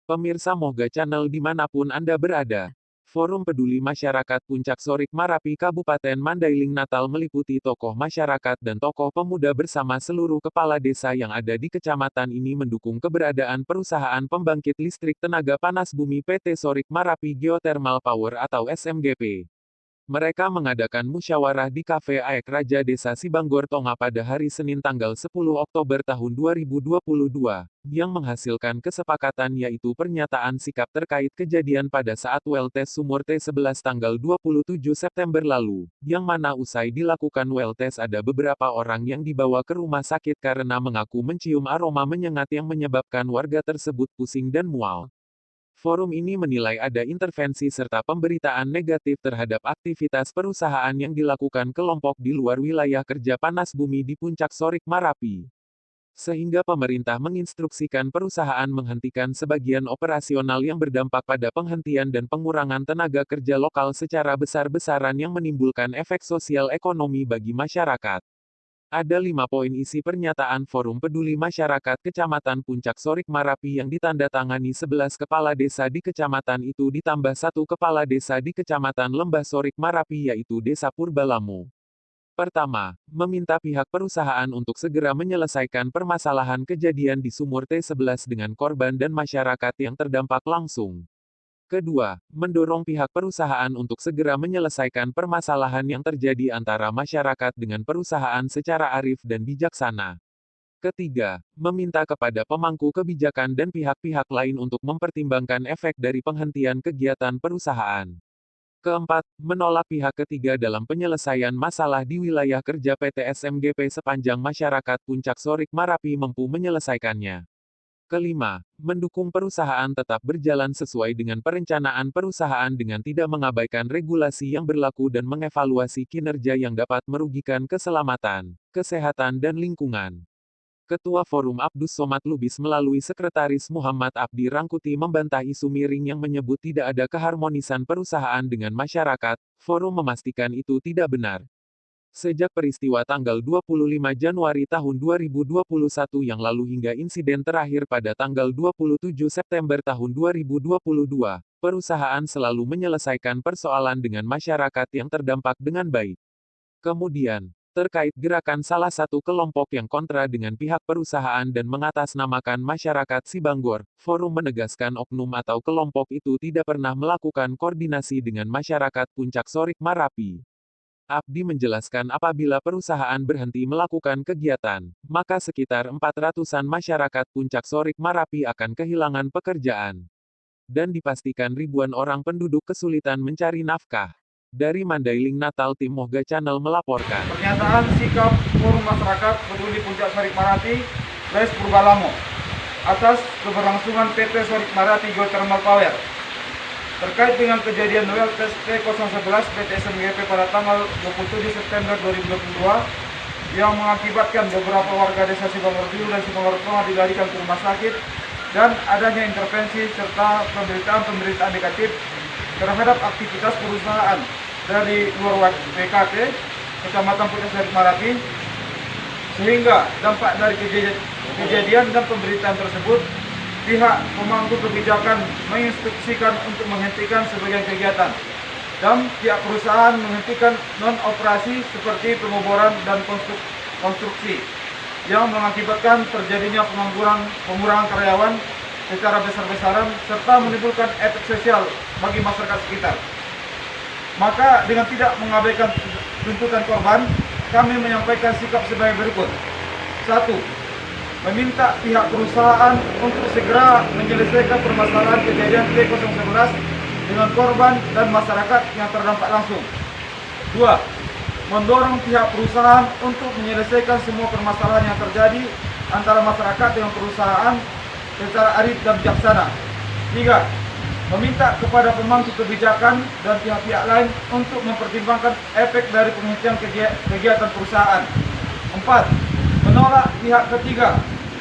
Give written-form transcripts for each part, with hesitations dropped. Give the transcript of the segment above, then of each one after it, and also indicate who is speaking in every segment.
Speaker 1: Pemirsa Moga Channel dimanapun Anda berada. Forum Peduli Masyarakat Puncak Sorik Marapi Kabupaten Mandailing Natal meliputi tokoh masyarakat dan tokoh pemuda bersama seluruh kepala desa yang ada di kecamatan ini mendukung keberadaan perusahaan pembangkit listrik tenaga panas bumi PT Sorik Marapi Geothermal Power atau SMGP. Mereka mengadakan musyawarah di Kafe Aek Raja Desa Sibanggor Tonga pada hari Senin tanggal 10 Oktober tahun 2022, yang menghasilkan kesepakatan yaitu pernyataan sikap terkait kejadian pada saat well test sumur T11 tanggal 27 September lalu, yang mana usai dilakukan well test ada beberapa orang yang dibawa ke rumah sakit karena mengaku mencium aroma menyengat yang menyebabkan warga tersebut pusing dan mual. Forum ini menilai ada intervensi serta pemberitaan negatif terhadap aktivitas perusahaan yang dilakukan kelompok di luar wilayah kerja panas bumi di Puncak Sorik Marapi. Sehingga pemerintah menginstruksikan perusahaan menghentikan sebagian operasional yang berdampak pada penghentian dan pengurangan tenaga kerja lokal secara besar-besaran yang menimbulkan efek sosial ekonomi bagi masyarakat. Ada 5 poin isi pernyataan Forum Peduli Masyarakat Kecamatan Puncak Sorik Marapi yang ditandatangani 11 kepala desa di kecamatan itu ditambah 1 kepala desa di Kecamatan Lembah Sorik Marapi yaitu Desa Purbalamu. Pertama, meminta pihak perusahaan untuk segera menyelesaikan permasalahan kejadian di sumur T11 dengan korban dan masyarakat yang terdampak langsung. Kedua, mendorong pihak perusahaan untuk segera menyelesaikan permasalahan yang terjadi antara masyarakat dengan perusahaan secara arif dan bijaksana. Ketiga, meminta kepada pemangku kebijakan dan pihak-pihak lain untuk mempertimbangkan efek dari penghentian kegiatan perusahaan. Keempat, menolak pihak ketiga dalam penyelesaian masalah di wilayah kerja PT SMGP sepanjang masyarakat Puncak Sorik Marapi mampu menyelesaikannya. Kelima, mendukung perusahaan tetap berjalan sesuai dengan perencanaan perusahaan dengan tidak mengabaikan regulasi yang berlaku dan mengevaluasi kinerja yang dapat merugikan keselamatan, kesehatan dan lingkungan. Ketua Forum Abdus Somad Lubis melalui Sekretaris Muhammad Abdi Rangkuti membantah isu miring yang menyebut tidak ada keharmonisan perusahaan dengan masyarakat. Forum memastikan itu tidak benar. Sejak peristiwa tanggal 25 Januari tahun 2021 yang lalu hingga insiden terakhir pada tanggal 27 September tahun 2022, perusahaan selalu menyelesaikan persoalan dengan masyarakat yang terdampak dengan baik. Kemudian, terkait gerakan salah satu kelompok yang kontra dengan pihak perusahaan dan mengatasnamakan masyarakat Sibanggor, Forum menegaskan oknum atau kelompok itu tidak pernah melakukan koordinasi dengan masyarakat Puncak Sorik Marapi. Abdi menjelaskan apabila perusahaan berhenti melakukan kegiatan, maka sekitar 400-an masyarakat Puncak Sorik Marapi akan kehilangan pekerjaan. Dan dipastikan ribuan orang penduduk kesulitan mencari nafkah. Dari Mandailing Natal tim Moga Channel melaporkan.
Speaker 2: Pernyataan sikap Forum Masyarakat Peduli Puncak Sorik Marapi, Les Purbalamo, atas keberlangsungan PT Sorik Marapi Geothermal Power. Terkait dengan kejadian well test T011 PT SMGP pada tanggal 27 September 2022 yang mengakibatkan beberapa warga desa Sibanggor Biru dan Sibanggor Tengah dilarikan ke rumah sakit dan adanya intervensi serta pemberitaan negatif terhadap aktivitas perusahaan dari luar WKT Kecamatan Puncak Sorik Marapi, sehingga dampak dari kejadian dan pemberitaan tersebut pihak pemangku kebijakan menginstruksikan untuk menghentikan sebagian kegiatan dan pihak perusahaan menghentikan non-operasi seperti pengoboran dan konstruksi yang mengakibatkan terjadinya pengurangan karyawan secara besar-besaran serta menimbulkan efek sosial bagi masyarakat sekitar. Maka dengan tidak mengabaikan tuntutan korban, kami menyampaikan sikap sebagai berikut. 1. Meminta pihak perusahaan untuk segera menyelesaikan permasalahan kejadian T011 dengan korban dan masyarakat yang terdampak langsung. 2. Mendorong pihak perusahaan untuk menyelesaikan semua permasalahan yang terjadi antara masyarakat dengan perusahaan secara arif dan bijaksana. 3. Meminta kepada pemangku kebijakan dan pihak-pihak lain untuk mempertimbangkan efek dari penghentian kegiatan perusahaan. 4. Menolak pihak ketiga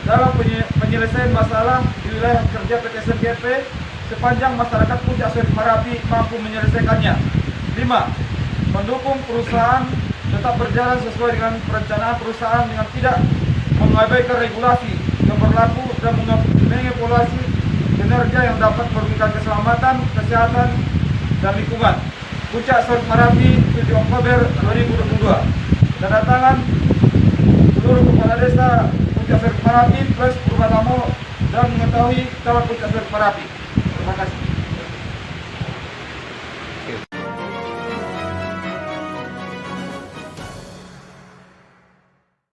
Speaker 2: dalam penyelesaian masalah di wilayah kerja PT SMGP sepanjang masyarakat Puncak Sorik Marapi mampu menyelesaikannya. 5. Mendukung perusahaan tetap berjalan sesuai dengan perencanaan perusahaan dengan tidak mengabaikan regulasi yang berlaku dan mengevaluasi kinerja yang dapat merugikan keselamatan, kesehatan, dan lingkungan. Puncak Sorik Marapi 7 Oktober 2022. Tanda tangan seluruh kepala desa Puncak Sorik Marapi plus Purbalamo dan mengetahui calon Puncak Sorik Marapi. Terima kasih.